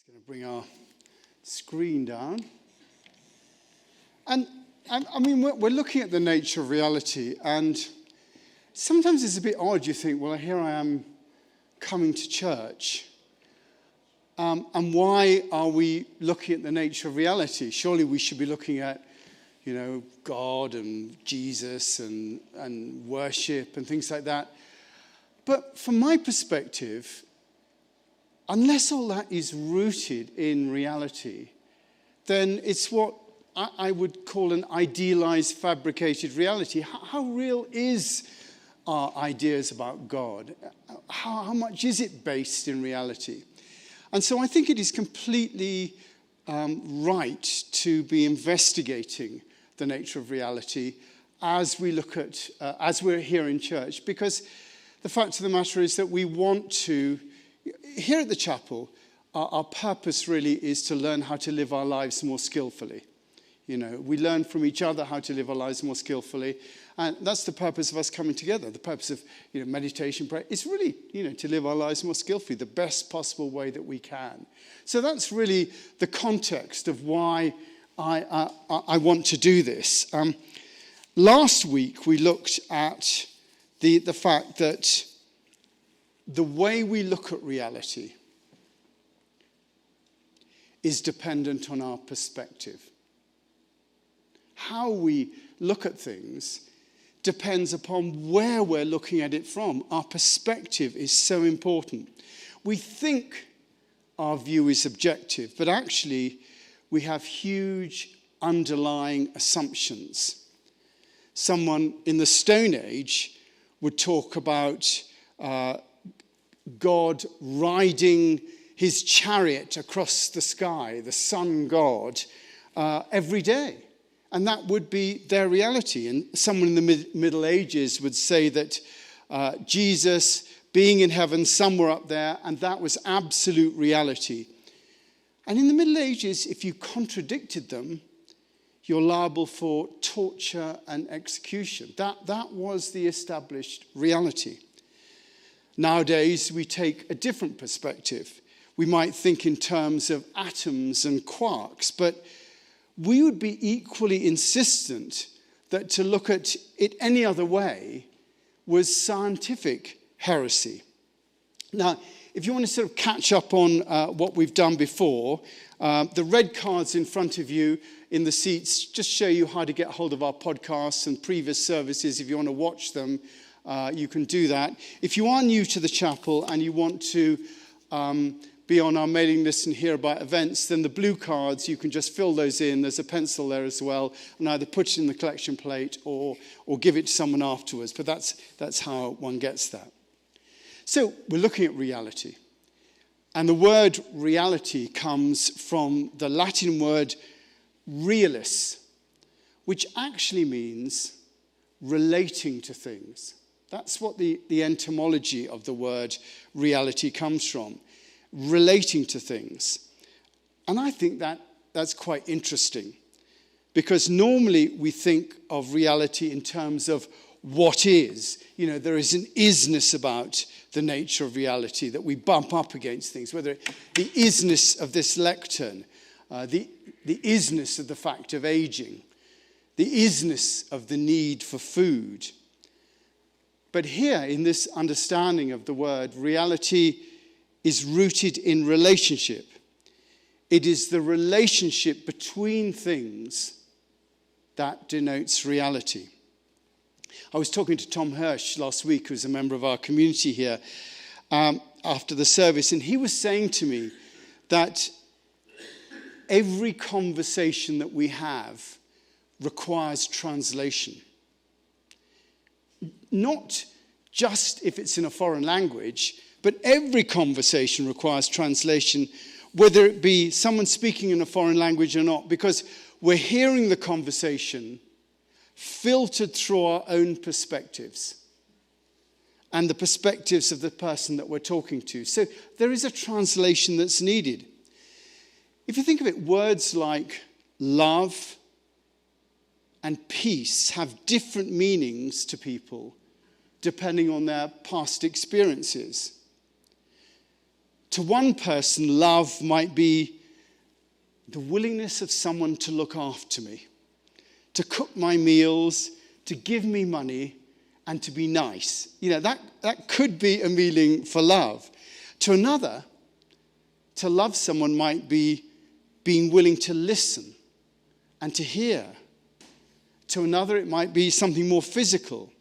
Going to bring our screen down. And I mean, we're looking at the nature of reality, and sometimes it's a bit odd. You think, well, here I am coming to church, and why are we looking at the nature of reality? Surely we should be looking at, God and Jesus and worship and things like that. But from my perspective, unless all that is rooted in reality, then it's what I would call an idealized, fabricated reality. How real is our ideas about God? How much is it based in reality? And so I think it is completely right to be investigating the nature of reality as we look at, as we're here in church, because the fact of the matter is that we want to, here at the chapel, our purpose really is to learn how to live our lives more skillfully. We learn from each other how to live our lives more skillfully. And that's the purpose of us coming together. The purpose of meditation, prayer. It's really, to live our lives more skillfully, the best possible way that we can. So that's really the context of why I want to do this. Last week, we looked at the fact that the way we look at reality is dependent on our perspective. How we look at things depends upon where we're looking at it from. Our perspective is so important. We think our view is objective, but actually we have huge underlying assumptions. Someone in the Stone Age would talk about God riding his chariot across the sky, the sun god, every day. And that would be their reality. And someone in the Middle Ages would say that Jesus being in heaven somewhere up there, and that was absolute reality. And in the Middle Ages, if you contradicted them, you're liable for torture and execution. That was the established reality. Nowadays, we take a different perspective. We might think in terms of atoms and quarks, but we would be equally insistent that to look at it any other way was scientific heresy. Now, if you want to sort of catch up on what we've done before, the red cards in front of you in the seats just show you how to get hold of our podcasts and previous services. If you want to watch them, you can do that. If you are new to the chapel and you want to be on our mailing list and hear about events, then the blue cards, you can just fill those in. There's a pencil there as well, and either put it in the collection plate or give it to someone afterwards. But that's how one gets that. So we're looking at reality. And the word reality comes from the Latin word realis, which actually means relating to things. That's what the etymology of the word reality comes from. Relating to things. And I think that's quite interesting, because normally we think of reality in terms of what is. There is an isness about the nature of reality that we bump up against things, whether the isness of this lectern, the isness of the fact of aging, the isness of the need for food. But here, in this understanding of the word, reality is rooted in relationship. It is the relationship between things that denotes reality. I was talking to Tom Hirsch last week, who's a member of our community here, after the service, and he was saying to me that every conversation that we have requires translation. Not just if it's in a foreign language, but every conversation requires translation, whether it be someone speaking in a foreign language or not, because we're hearing the conversation filtered through our own perspectives and the perspectives of the person that we're talking to. So there is a translation that's needed. If you think of it, words like love and peace have different meanings to people depending on their past experiences. To one person, love might be the willingness of someone to look after me, to cook my meals, to give me money, and to be nice. That could be a meaning for love. To another, to love someone might be being willing to listen and to hear. To another, it might be something more physical.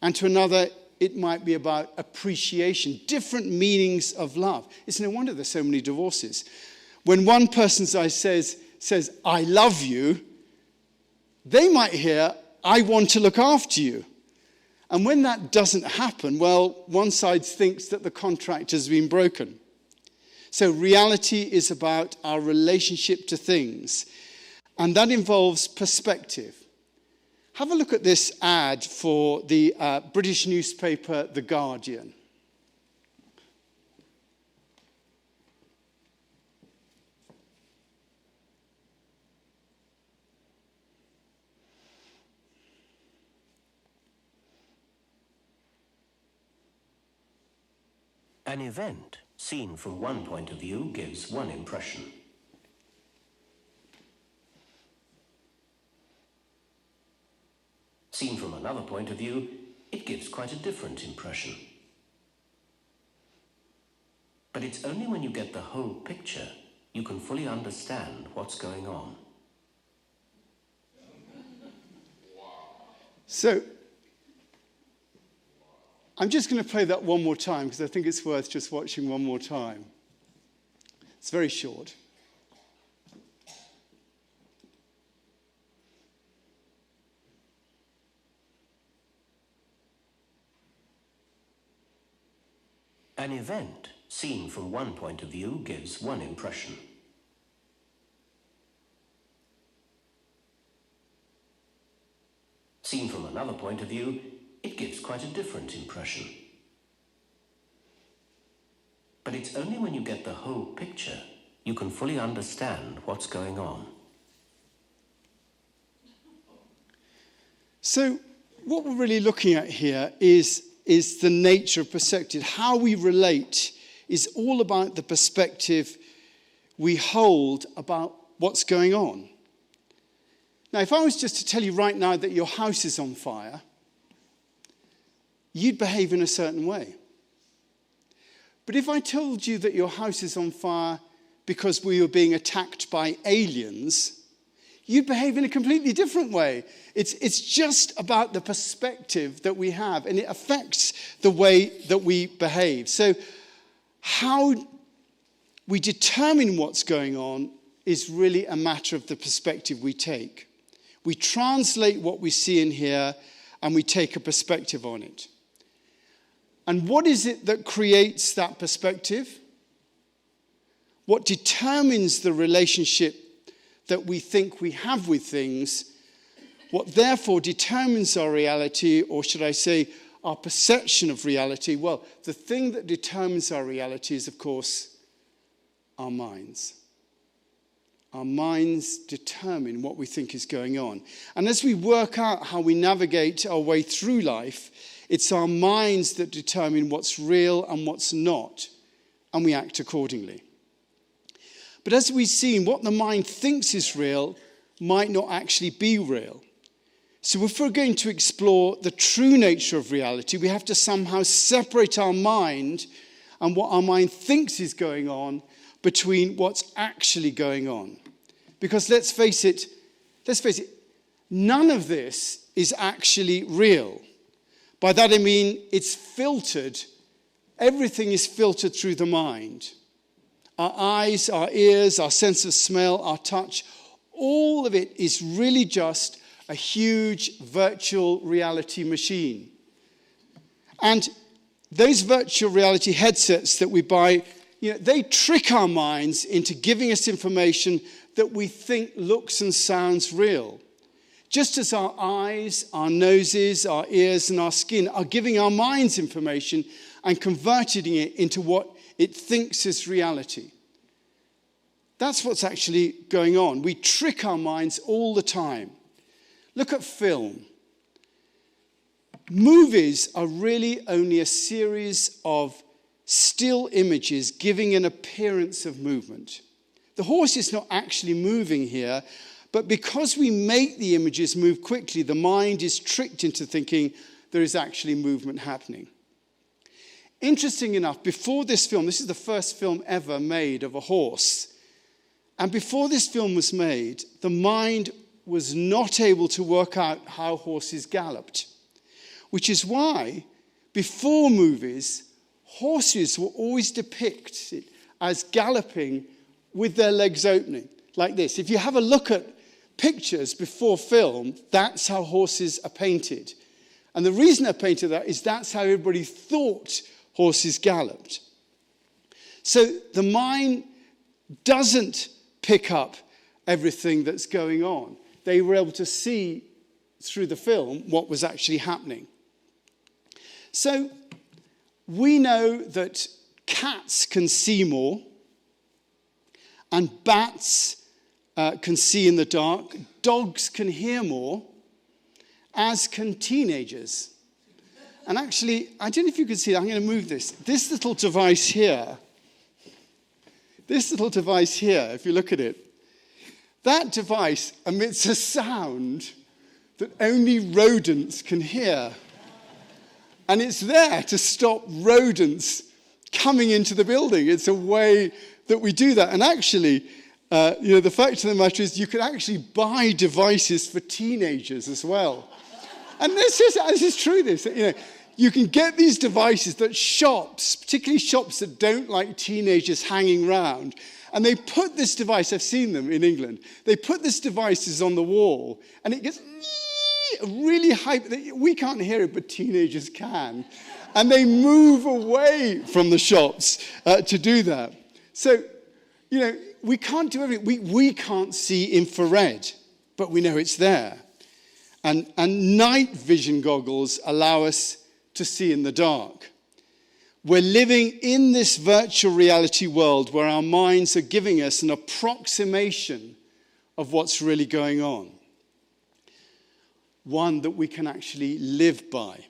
And to another, it might be about appreciation, different meanings of love. It's no wonder there's so many divorces. When one person says, I love you, they might hear, I want to look after you. And when that doesn't happen, well, one side thinks that the contract has been broken. So reality is about our relationship to things. And that involves perspective. Have a look at this ad for the British newspaper, The Guardian. An event seen from one point of view gives one impression. Seen from another point of view, it gives quite a different impression. But it's only when you get the whole picture you can fully understand what's going on. So, I'm just going to play that one more time because I think it's worth just watching one more time. It's very short. An event seen from one point of view gives one impression. Seen from another point of view, it gives quite a different impression. But it's only when you get the whole picture you can fully understand what's going on. So what we're really looking at here is the nature of perspective. How we relate is all about the perspective we hold about what's going on. Now, if I was just to tell you right now that your house is on fire, you'd behave in a certain way. But if I told you that your house is on fire because we were being attacked by aliens, you'd behave in a completely different way. It's just about the perspective that we have, and it affects the way that we behave. So how we determine what's going on is really a matter of the perspective we take. We translate what we see in here, and we take a perspective on it. And what is it that creates that perspective? What determines the relationship that we think we have with things, what therefore determines our reality, or should I say, our perception of reality? Well, the thing that determines our reality is, of course, our minds. Our minds determine what we think is going on. And as we work out how we navigate our way through life, it's our minds that determine what's real and what's not, and we act accordingly. But as we've seen, what the mind thinks is real might not actually be real. So if we're going to explore the true nature of reality, we have to somehow separate our mind and what our mind thinks is going on between what's actually going on. Because let's face it, none of this is actually real. By that I mean it's filtered. Everything is filtered through the mind. Our eyes, our ears, our sense of smell, our touch, all of it is really just a huge virtual reality machine. And those virtual reality headsets that we buy, they trick our minds into giving us information that we think looks and sounds real. Just as our eyes, our noses, our ears, and our skin are giving our minds information and converting it into what it thinks is reality. That's what's actually going on. We trick our minds all the time. Look at film. Movies are really only a series of still images giving an appearance of movement. The horse is not actually moving here, but because we make the images move quickly, the mind is tricked into thinking there is actually movement happening. Interesting enough, before this film, this is the first film ever made of a horse. And before this film was made, the mind was not able to work out how horses galloped, which is why before movies, horses were always depicted as galloping with their legs opening, like this. If you have a look at pictures before film, that's how horses are painted. And the reason they're painted that is that's how everybody thought horses galloped. So the mind doesn't pick up everything that's going on. They were able to see through the film what was actually happening. So we know that cats can see more, and bats can see in the dark. Dogs can hear more, as can teenagers. And actually, I don't know if you can see that. I'm going to move this. This little device here, if you look at it, that device emits a sound that only rodents can hear. And it's there to stop rodents coming into the building. It's a way that we do that. And actually, the fact of the matter is you can actually buy devices for teenagers as well. And this is true, you can get these devices that shops, particularly shops that don't like teenagers hanging around, and they put this device, I've seen them in England, they put this devices on the wall, and it gets really hype. We can't hear it, but teenagers can. And they move away from the shops to do that. So, we can't do everything. We can't see infrared, but we know it's there. And night vision goggles allow us to see in the dark. We're living in this virtual reality world where our minds are giving us an approximation of what's really going on. One that we can actually live by.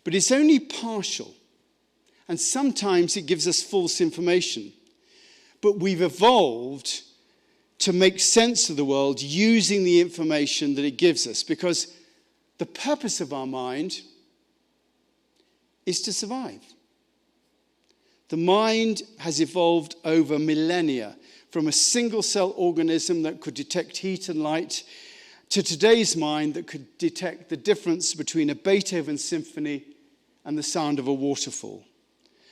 But it's only partial. And sometimes it gives us false information. But we've evolved to make sense of the world using the information that it gives us. Because the purpose of our mind is to survive. The mind has evolved over millennia from a single-cell organism that could detect heat and light to today's mind that could detect the difference between a Beethoven symphony and the sound of a waterfall,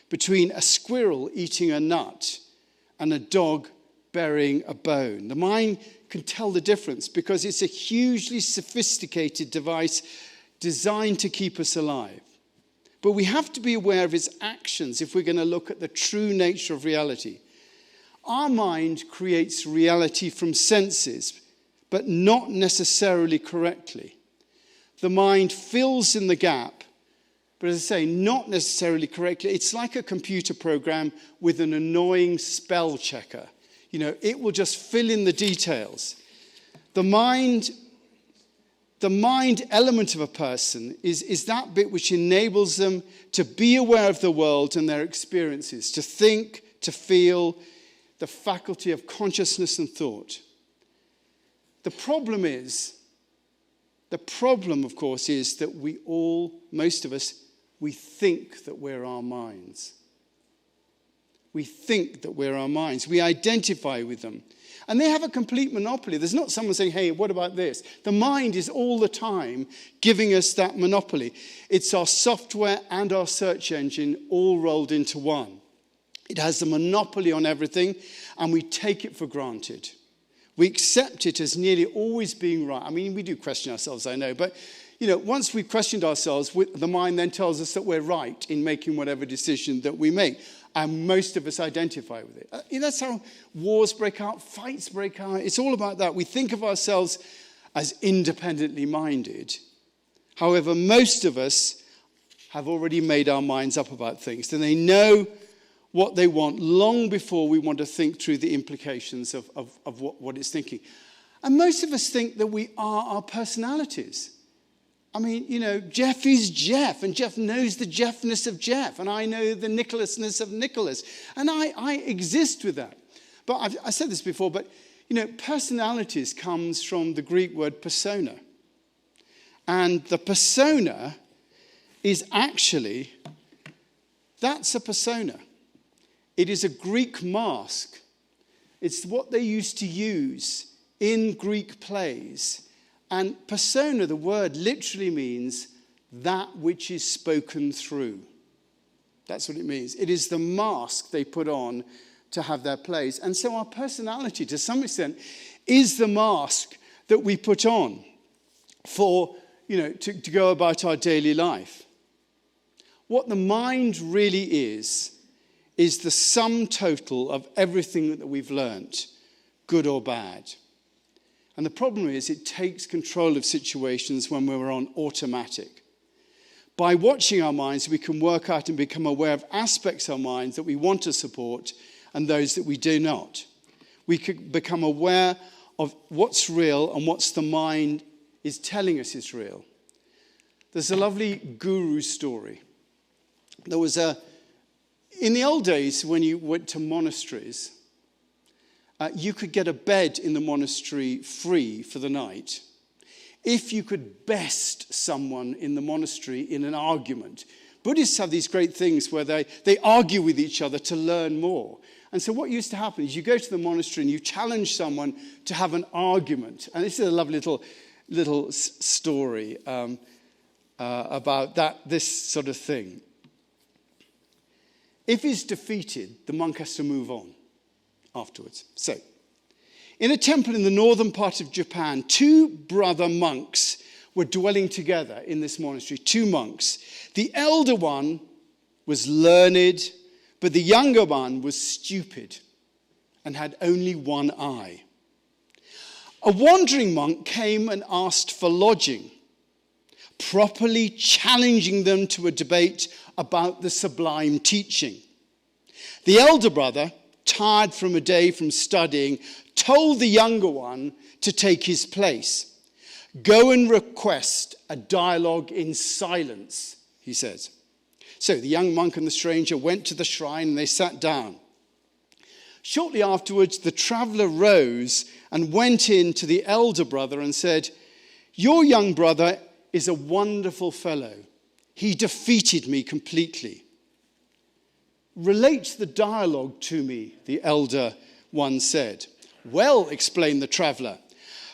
between a squirrel eating a nut and a dog burying a bone. The mind can tell the difference because it's a hugely sophisticated device designed to keep us alive. But we have to be aware of its actions if we're going to look at the true nature of reality. Our mind creates reality from senses, but not necessarily correctly. The mind fills in the gap, but as I say, not necessarily correctly. It's like a computer program with an annoying spell checker. It will just fill in the details. The mind element of a person is that bit which enables them to be aware of the world and their experiences, to think, to feel, the faculty of consciousness and thought. The problem, of course, is that most of us, we think that we're our minds. We think that we're our minds. We identify with them. And they have a complete monopoly. There's not someone saying, hey, what about this? The mind is all the time giving us that monopoly. It's our software and our search engine all rolled into one. It has the monopoly on everything, and we take it for granted. We accept it as nearly always being right. I mean, we do question ourselves, I know, but once we've questioned ourselves, the mind then tells us that we're right in making whatever decision that we make. And most of us identify with it. That's how wars break out, fights break out. It's all about that. We think of ourselves as independently minded. However, most of us have already made our minds up about things. And they know what they want long before we want to think through the implications of what it's thinking. And most of us think that we are our personalities. I mean, Jeff is Jeff, and Jeff knows the Jeffness of Jeff, and I know the Nicholasness of Nicholas, and I exist with that. But I said this before, but, personalities comes from the Greek word persona. And the persona is actually, that's a persona. It is a Greek mask. It's what they used to use in Greek plays. And persona, the word literally means that which is spoken through. That's what it means. It is the mask they put on to have their plays. And so our personality, to some extent, is the mask that we put on for, to go about our daily life. What the mind really is the sum total of everything that we've learnt, good or bad. And the problem is it takes control of situations when we're on automatic. By watching our minds, we can work out and become aware of aspects of our minds that we want to support and those that we do not. We could become aware of what's real and what's the mind is telling us is real. There's a lovely guru story. There was in the old days when you went to monasteries, you could get a bed in the monastery free for the night if you could best someone in the monastery in an argument. Buddhists have these great things where they argue with each other to learn more. And so what used to happen is you go to the monastery and you challenge someone to have an argument. And this is a lovely little story about this sort of thing. If he's defeated, the monk has to move on afterwards. So, in a temple in the northern part of Japan, two brother monks were dwelling together in this monastery, two monks. The elder one was learned, but the younger one was stupid and had only one eye. A wandering monk came and asked for lodging, properly challenging them to a debate about the sublime teaching. The elder brother, tired from a day from studying, told the younger one to take his place. Go and request a dialogue in silence, he says. So the young monk and the stranger went to the shrine and they sat down. Shortly afterwards, the traveller rose and went in to the elder brother and said, "Your young brother is a wonderful fellow. He defeated me completely." "Relate the dialogue to me," the elder one said. "Well," explained the traveller,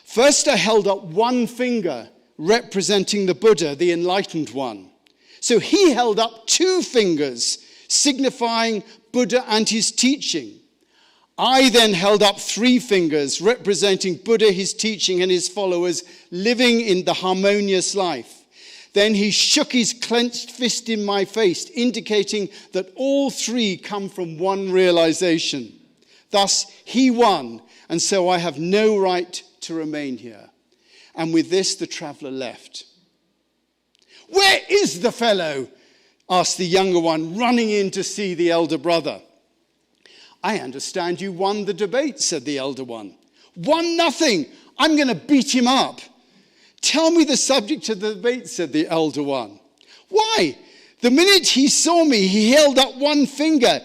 "first I held up one finger representing the Buddha, the enlightened one. So he held up two fingers signifying Buddha and his teaching. I then held up three fingers representing Buddha, his teaching, and his followers living in the harmonious life. Then he shook his clenched fist in my face, indicating that all three come from one realization. Thus, he won, and so I have no right to remain here." And with this, the traveller left. "Where is the fellow?" asked the younger one, running in to see the elder brother. "I understand you won the debate," said the elder one. "Won nothing. I'm going to beat him up." "Tell me the subject of the debate," said the elder one. "Why, the minute he saw me, he held up one finger,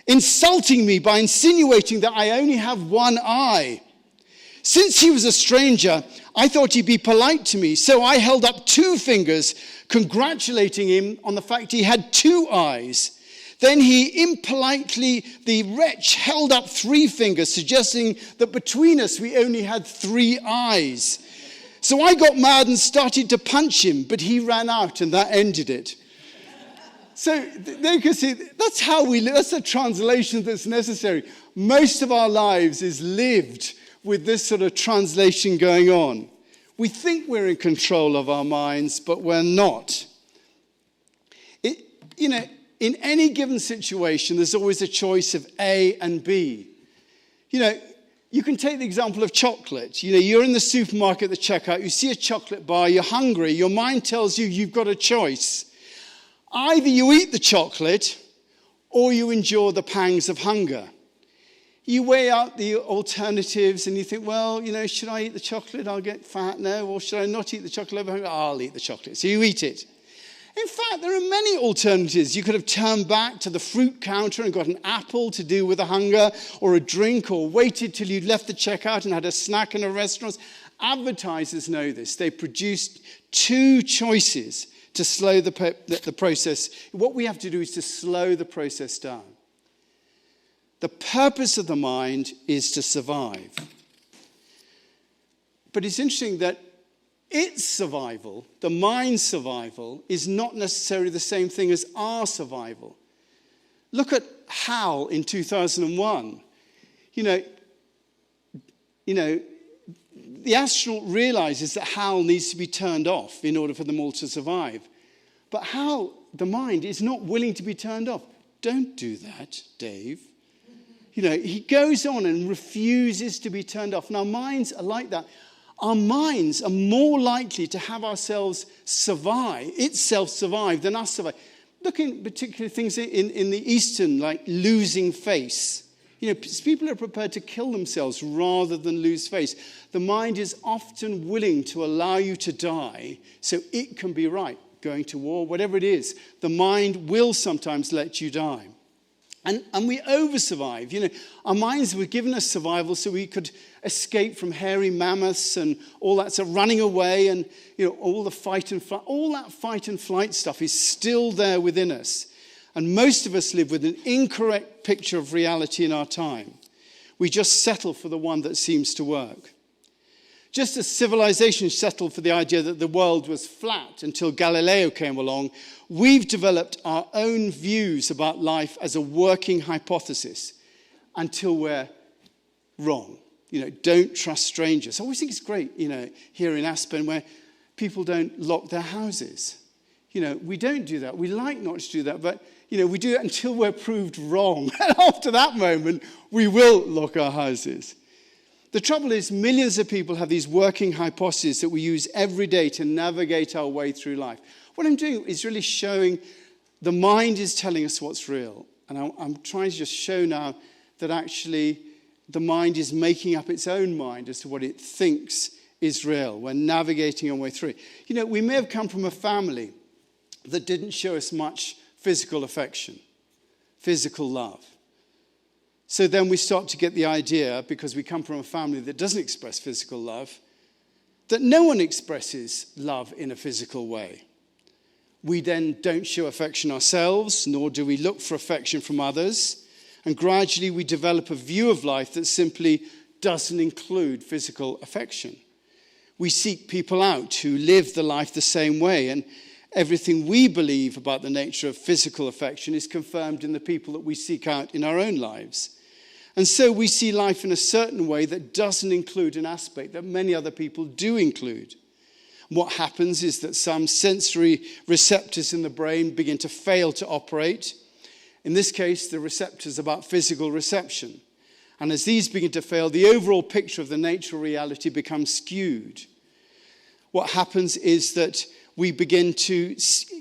insulting me by insinuating that I only have one eye. Since he was a stranger, I thought he'd be polite to me, so I held up two fingers, congratulating him on the fact he had two eyes. Then the wretch held up three fingers, suggesting that between us we only had three eyes. So I got mad and started to punch him, but he ran out and that ended it." So there you can see, that's how we live. That's a translation that's necessary. Most of our lives is lived with this sort of translation going on. We think we're in control of our minds, but we're not. In any given situation, there's always a choice of A and B. You can take the example of chocolate. You're in the supermarket at the checkout, you see a chocolate bar, you're hungry, your mind tells you you've got a choice. Either you eat the chocolate or you endure the pangs of hunger. You weigh out the alternatives and you think, well, should I eat the chocolate? I'll get fat. No. Or should I not eat the chocolate? I'll eat the chocolate. So you eat it. In fact, there are many alternatives. You could have turned back to the fruit counter and got an apple to deal with the hunger, or a drink, or waited till you'd left the checkout and had a snack in a restaurant. Advertisers know this. They produced 2 choices to slow the process. What we have to do is to slow the process down. The purpose of the mind is to survive. But it's interesting that its survival, the mind's survival, is not necessarily the same thing as our survival. Look at Hal in 2001. The astronaut realizes that Hal needs to be turned off in order for them all to survive. But Hal, the mind, is not willing to be turned off. Don't do that, Dave. He goes on and refuses to be turned off. And our minds are like that. Our minds are more likely to have itself survive than us survive. Look in particular things in the Eastern, like losing face. People are prepared to kill themselves rather than lose face. The mind is often willing to allow you to die so it can be right. Going to war, whatever it is, the mind will sometimes let you die. And we over-survive. Our minds were given us survival so we could escape from hairy mammoths and all that, so running away and, all the fight and flight. All that fight and flight stuff is still there within us. And most of us live with an incorrect picture of reality in our time. We just settle for the one that seems to work. Just as civilization settled for the idea that the world was flat until Galileo came along, we've developed our own views about life as a working hypothesis until we're wrong. Don't trust strangers. I always think it's great, here in Aspen where people don't lock their houses. We don't do that. We like not to do that, but, we do it until we're proved wrong. And after that moment, we will lock our houses. The trouble is, millions of people have these working hypotheses that we use every day to navigate our way through life. What I'm doing is really showing the mind is telling us what's real. And I'm trying to just show now that actually the mind is making up its own mind as to what it thinks is real. We're navigating our way through it. We may have come from a family that didn't show us much physical affection, physical love. So then we start to get the idea, because we come from a family that doesn't express physical love, that no one expresses love in a physical way. We then don't show affection ourselves, nor do we look for affection from others. And gradually we develop a view of life that simply doesn't include physical affection. We seek people out who live the life the same way, and everything we believe about the nature of physical affection is confirmed in the people that we seek out in our own lives. And so we see life in a certain way that doesn't include an aspect that many other people do include. What happens is that some sensory receptors in the brain begin to fail to operate. In this case, the receptors about physical reception. And as these begin to fail, the overall picture of the natural reality becomes skewed. What happens is that we begin to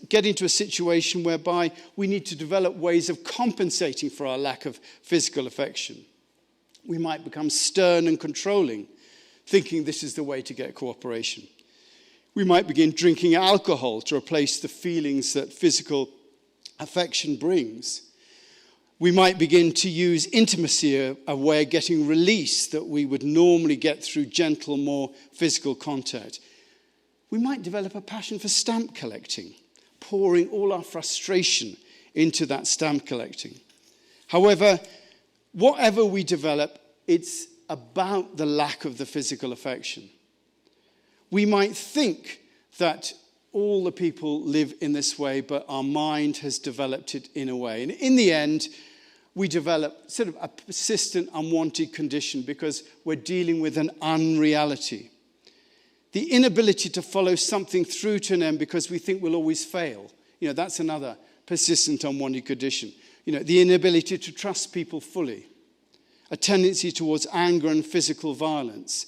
get into a situation whereby we need to develop ways of compensating for our lack of physical affection. We might become stern and controlling, thinking this is the way to get cooperation. We might begin drinking alcohol to replace the feelings that physical affection brings. We might begin to use intimacy, a way of getting release that we would normally get through gentle, more physical contact. We might develop a passion for stamp collecting, pouring all our frustration into that stamp collecting. However, whatever we develop, it's about the lack of the physical affection. We might think that all the people live in this way, but our mind has developed it in a way. And in the end, we develop sort of a persistent, unwanted condition because we're dealing with an unreality. The inability to follow something through to an end because we think we'll always fail. That's another persistent, unwanted condition. The inability to trust people fully. A tendency towards anger and physical violence.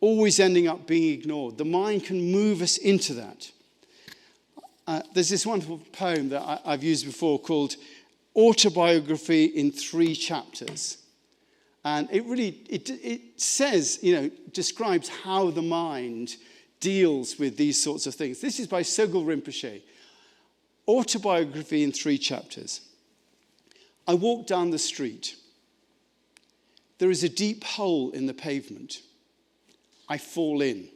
Always ending up being ignored. The mind can move us into that. There's this wonderful poem that I've used before called Autobiography in 3 Chapters. And it says, describes how the mind deals with these sorts of things. This is by Sogyal Rinpoche. Autobiography in 3 chapters. I walk down the street. There is a deep hole in the pavement. I fall in.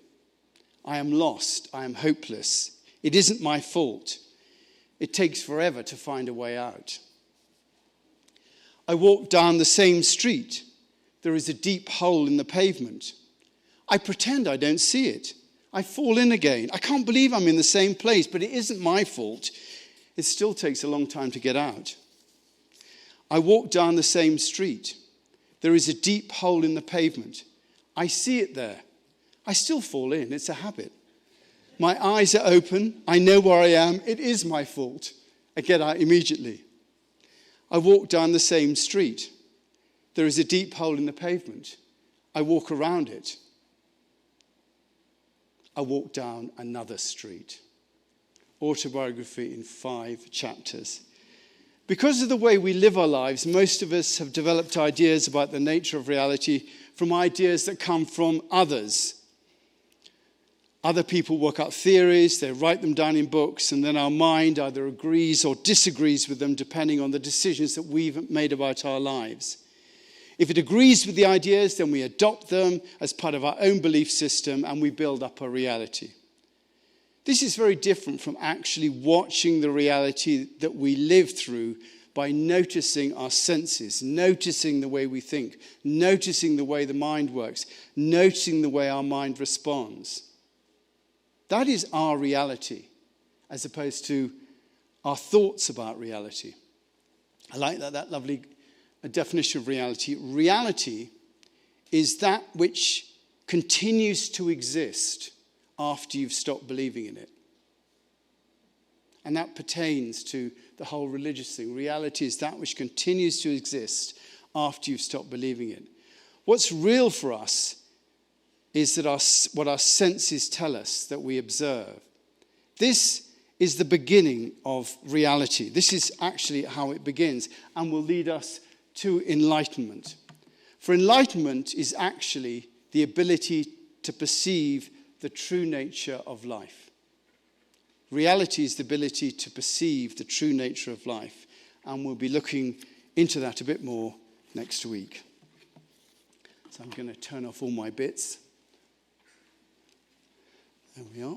I am lost. I am hopeless. It isn't my fault. It takes forever to find a way out. I walk down the same street. There is a deep hole in the pavement. I pretend I don't see it. I fall in again. I can't believe I'm in the same place, but it isn't my fault. It still takes a long time to get out. I walk down the same street. There is a deep hole in the pavement. I see it there. I still fall in. It's a habit. My eyes are open. I know where I am. It is my fault. I get out immediately. I walk down the same street. There is a deep hole in the pavement. I walk around it. I walk down another street. Autobiography in 5 chapters. Because of the way we live our lives, most of us have developed ideas about the nature of reality from ideas that come from others. Other people work out theories, they write them down in books, and then our mind either agrees or disagrees with them depending on the decisions that we've made about our lives. If it agrees with the ideas, then we adopt them as part of our own belief system and we build up a reality. This is very different from actually watching the reality that we live through by noticing our senses, noticing the way we think, noticing the way the mind works, noticing the way our mind responds. That is our reality, as opposed to our thoughts about reality. I like that lovely definition of reality. Reality is that which continues to exist after you've stopped believing in it. And that pertains to the whole religious thing. Reality is that which continues to exist after you've stopped believing it. What's real for us is that what our senses tell us, that we observe. This is the beginning of reality. This is actually how it begins and will lead us to enlightenment. For enlightenment is actually the ability to perceive the true nature of life. Reality is the ability to perceive the true nature of life, and we'll be looking into that a bit more next week. So I'm going to turn off all my bits. There we are.